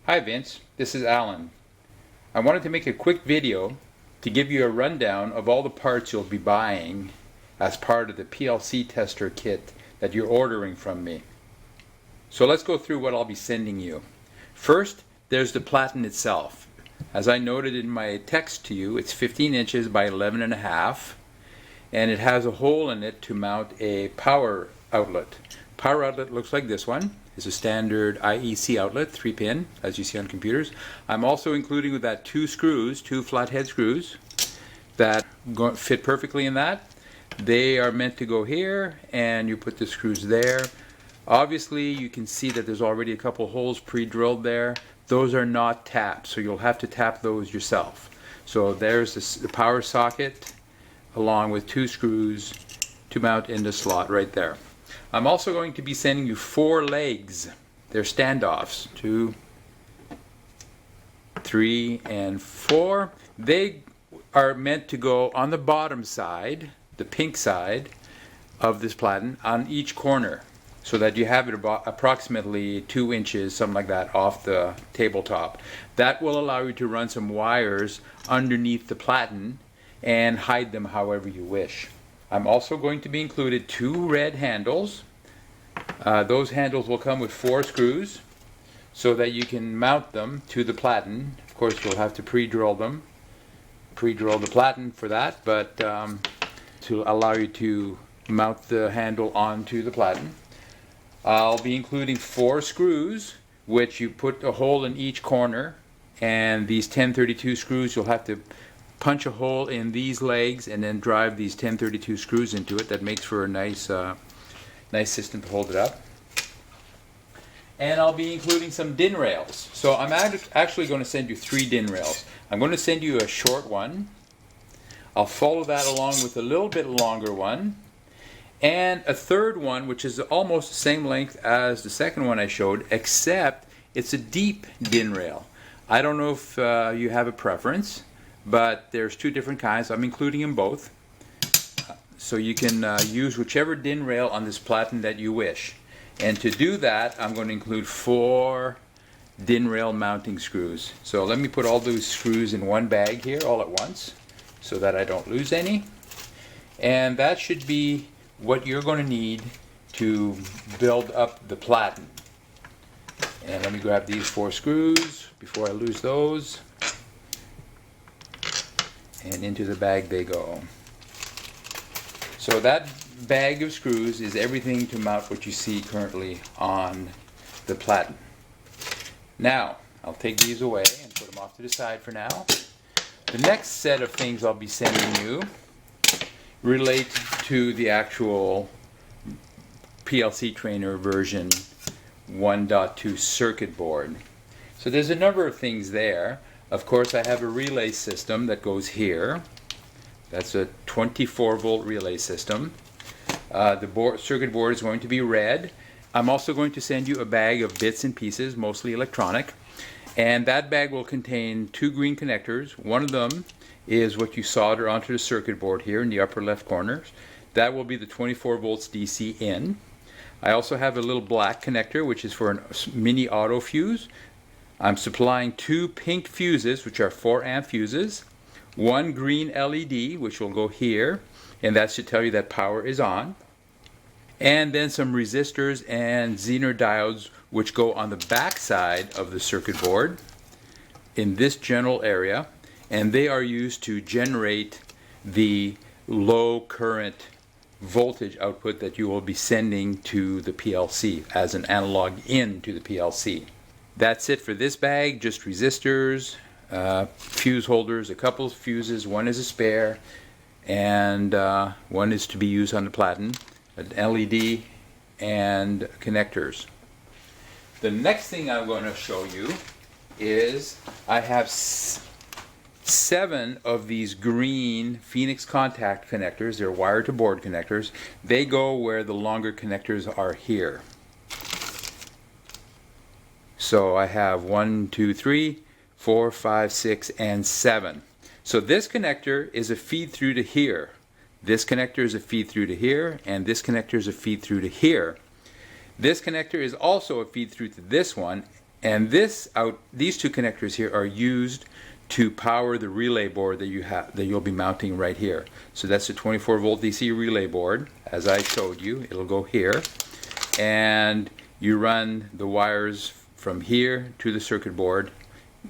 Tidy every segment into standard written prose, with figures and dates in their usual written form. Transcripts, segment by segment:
Hi Vince, this is Alan. I wanted to make a quick video to give you a rundown of all the parts you'll be buying as part of the PLC tester kit that you're ordering from me. So let's go through what I'll be sending you. First, there's the Platen itself. As I noted in my text to you, it's 15 inches by 11.5, and it has a hole in it to mount a power outlet. Power outlet looks like this one. It's a standard IEC outlet, 3-pin, as you see on computers. I'm also including with that two flathead screws that fit perfectly in that. They are meant to go here, and you put the screws there. Obviously, you can see that there's already a couple holes pre-drilled there. Those are not tapped, so you'll have to tap those yourself. So there's the power socket along with two screws to mount in the slot right there. I'm also going to be sending you 4 legs. They're standoffs, 2, 3, and 4. They are meant to go on the bottom side, the pink side of this Platen, on each corner, so that you have it about approximately 2 inches, something like that, off the tabletop. That will allow you to run some wires underneath the Platen and hide them however you wish. I'm also going to be included 2 red handles. Those handles will come with 4 screws so that you can mount them to the Platen. Of course, you'll have to pre-drill them. Pre-drill the Platen for that, but to allow you to mount the handle onto the Platen. I'll be including 4 screws, which you put a hole in each corner, and these 1032 screws, you'll have to punch a hole in these legs and then drive these 1032 screws into it. That makes for a nice system to hold it up. And I'll be including some DIN rails. So I'm actually going to send you 3 DIN rails. I'm going to send you a short one. I'll follow that along with a little bit longer one, and a third one which is almost the same length as the second one I showed, except it's a deep DIN rail. I don't know if you have a preference, but there's 2 different kinds. I'm including them both. So you can use whichever DIN rail on this Platen that you wish. And to do that, I'm going to include 4 DIN rail mounting screws. So let me put all those screws in one bag here all at once so that I don't lose any. And that should be what you're going to need to build up the Platen. And let me grab these 4 screws before I lose those. And into the bag they go. So that bag of screws is everything to mount what you see currently on the Platen. Now, I'll take these away and put them off to the side for now. The next set of things I'll be sending you relate to the actual PLC Trainer version 1.2 circuit board. So there's a number of things there. Of course, I have a relay system that goes here. That's a 24-volt relay system. The circuit board is going to be red. I'm also going to send you a bag of bits and pieces, mostly electronic. And that bag will contain 2 green connectors. One of them is what you solder onto the circuit board here in the upper left corner. That will be the 24 volts DC in. I also have a little black connector, which is for a mini auto fuse. I'm supplying 2 pink fuses, which are 4 amp fuses, 1 green LED, which will go here, and that should tell you that power is on, and then some resistors and Zener diodes, which go on the back side of the circuit board in this general area, and they are used to generate the low current voltage output that you will be sending to the PLC as an analog in to the PLC. That's it for this bag, just resistors, fuse holders, a couple of fuses, one is a spare, and one is to be used on the Platen, an LED, and connectors. The next thing I'm going to show you is I have 7 of these green Phoenix contact connectors. They're wire to board connectors. They go where the longer connectors are here. So I have 1, 2, 3, 4, 5, 6, and 7. So this connector is a feed through to here. This connector is a feed through to here, and this connector is a feed through to here. This connector is also a feed through to this one, And these two connectors here are used to power the relay board that you'll be mounting right here. So that's a 24 volt DC relay board, as I showed you. It'll go here, and you run the wires from here to the circuit board,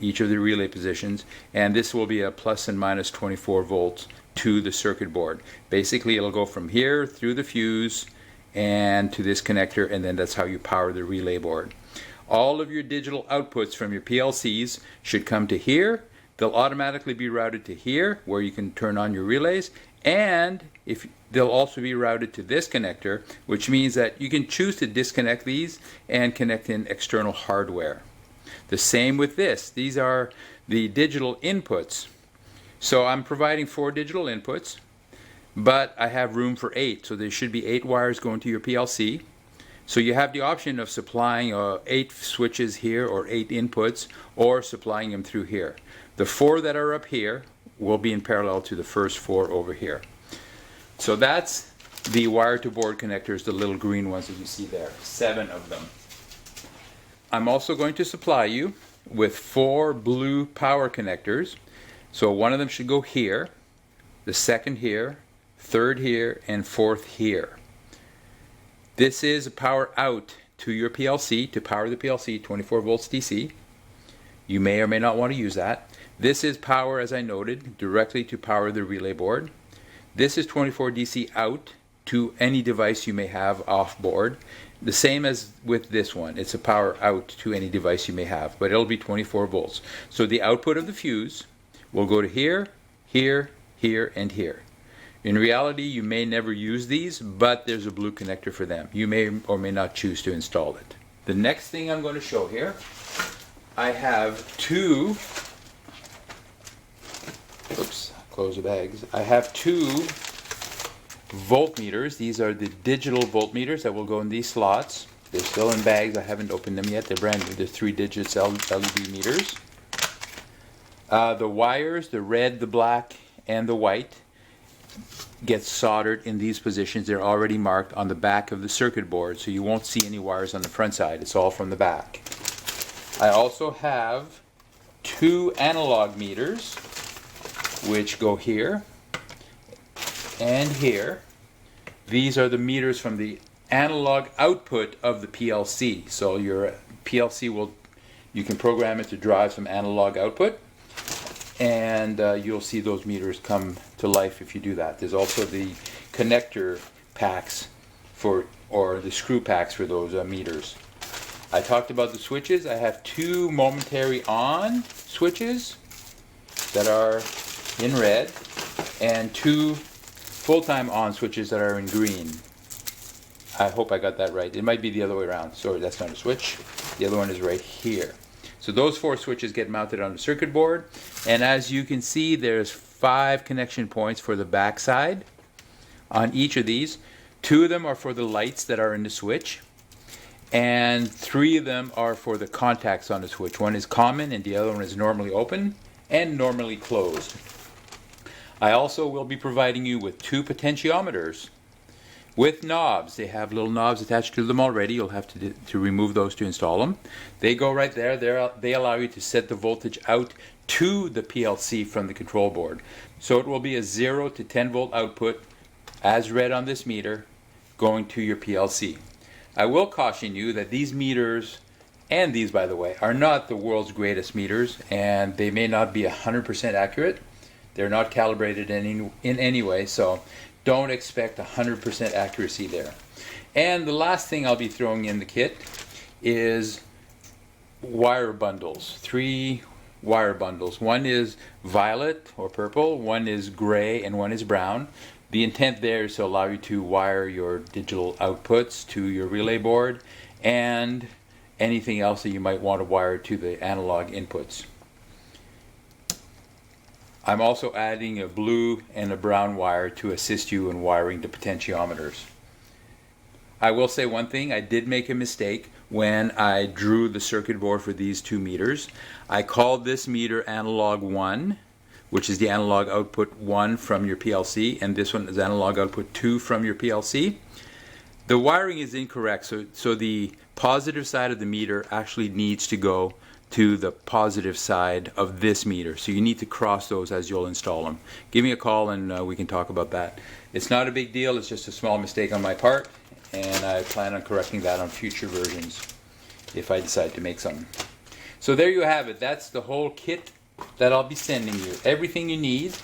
each of the relay positions, and this will be a plus and minus 24 volts to the circuit board. Basically, it'll go from here through the fuse and to this connector, and then that's how you power the relay board. All of your digital outputs from your PLCs should come to here. They'll automatically be routed to here, where you can turn on your relays, and they'll also be routed to this connector, which means that you can choose to disconnect these and connect in external hardware. The same with this. These are the digital inputs. So I'm providing 4 digital inputs, but I have room for 8, so there should be 8 wires going to your PLC. So you have the option of supplying 8 switches here or 8 inputs, or supplying them through here. The 4 that are up here will be in parallel to the first 4 over here. So that's the wire to board connectors, the little green ones that you see there, 7 of them. I'm also going to supply you with 4 blue power connectors. So one of them should go here, the second here, third here, and fourth here. This is a power out to your PLC, to power the PLC, 24 volts DC. You may or may not want to use that. This is power, as I noted, directly to power the relay board. This is 24 DC out to any device you may have off board. The same as with this one. It's a power out to any device you may have, but it'll be 24 volts. So the output of the fuse will go to here, here, here, and here. In reality, you may never use these, but there's a blue connector for them. You may or may not choose to install it. The next thing I'm going to show here, I have 2, oops, close the bags. I have 2 voltmeters. These are the digital voltmeters that will go in these slots. They're still in bags. I haven't opened them yet. They're brand new. They're 3 digits LED meters. The wires, the red, the black, and the white, get soldered in these positions. They're already marked on the back of the circuit board, so you won't see any wires on the front side. It's all from the back. I also have 2 analog meters, which go here and here. These are the meters from the analog output of the PLC. So your PLC you can program it to drive some analog output, and you'll see those meters come to life if you do that. There's also the connector packs or the screw packs for those meters. I talked about the switches. I have 2 momentary on switches that are in red, and 2 full-time on switches that are in green. I hope I got that right. It might be the other way around. Sorry, that's not a switch. The other one is right here. So those 4 switches get mounted on the circuit board, and as you can see, there's 5 connection points for the back side on each of these. 2 of them are for the lights that are in the switch, and 3 of them are for the contacts on the switch. One is common and the other one is normally open and normally closed. I also will be providing you with 2 potentiometers with knobs. They have little knobs attached to them already. You'll have to remove those to install them. They go right there. They allow you to set the voltage out to the PLC from the control board. So it will be a 0 to 10 volt output, as read on this meter, going to your PLC. I will caution you that these meters, and these by the way, are not the world's greatest meters, and they may not be 100% accurate. They're not calibrated in any way, so don't expect 100% accuracy there. And the last thing I'll be throwing in the kit is wire bundles. 3 wire bundles. One is violet or purple, one is gray, and one is brown. The intent there is to allow you to wire your digital outputs to your relay board and anything else that you might want to wire to the analog inputs. I'm also adding a blue and a brown wire to assist you in wiring the potentiometers. I will say one thing, I did make a mistake when I drew the circuit board for these 2 meters. I called this meter analog 1, which is the analog output 1 from your PLC, and this one is analog output 2 from your PLC. The wiring is incorrect, so the positive side of the meter actually needs to go to the positive side of this meter. So you need to cross those as you'll install them. Give me a call and we can talk about that. It's not a big deal, it's just a small mistake on my part, and I plan on correcting that on future versions if I decide to make something. So there you have it. That's the whole kit that I'll be sending you. Everything you need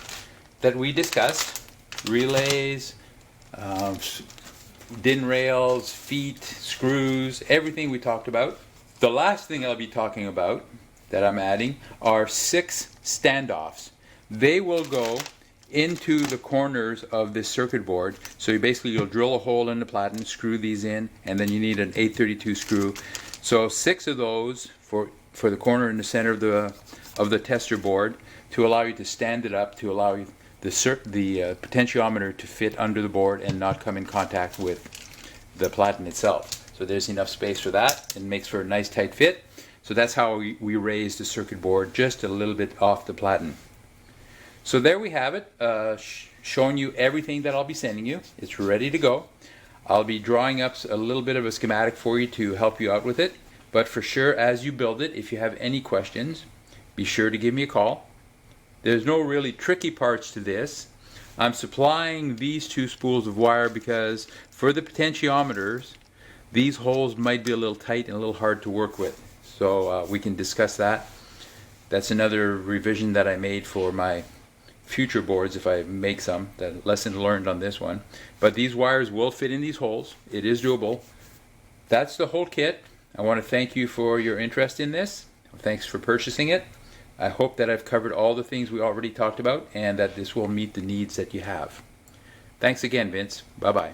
that we discussed: relays, DIN rails, feet, screws, everything we talked about. The last thing I'll be talking about that I'm adding are 6 standoffs. They will go into the corners of this circuit board. So you'll drill a hole in the Platen, screw these in, and then you need an 832 screw. So 6 of those for the corner in the center of the tester board to allow you to stand it up, to allow you the potentiometer to fit under the board and not come in contact with the Platen itself. So there's enough space for that. It makes for a nice tight fit. So that's how we raise the circuit board just a little bit off the Platen. So there we have it, showing you everything that I'll be sending you. It's ready to go. I'll be drawing up a little bit of a schematic for you to help you out with it. But for sure, as you build it, if you have any questions, be sure to give me a call. There's no really tricky parts to this. I'm supplying these 2 spools of wire because for the potentiometers, these holes might be a little tight and a little hard to work with. So we can discuss that. That's another revision that I made for my future boards if I make some. The lesson learned on this one. But these wires will fit in these holes. It is doable. That's the whole kit. I want to thank you for your interest in this. Thanks for purchasing it. I hope that I've covered all the things we already talked about and that this will meet the needs that you have. Thanks again, Vince. Bye-bye.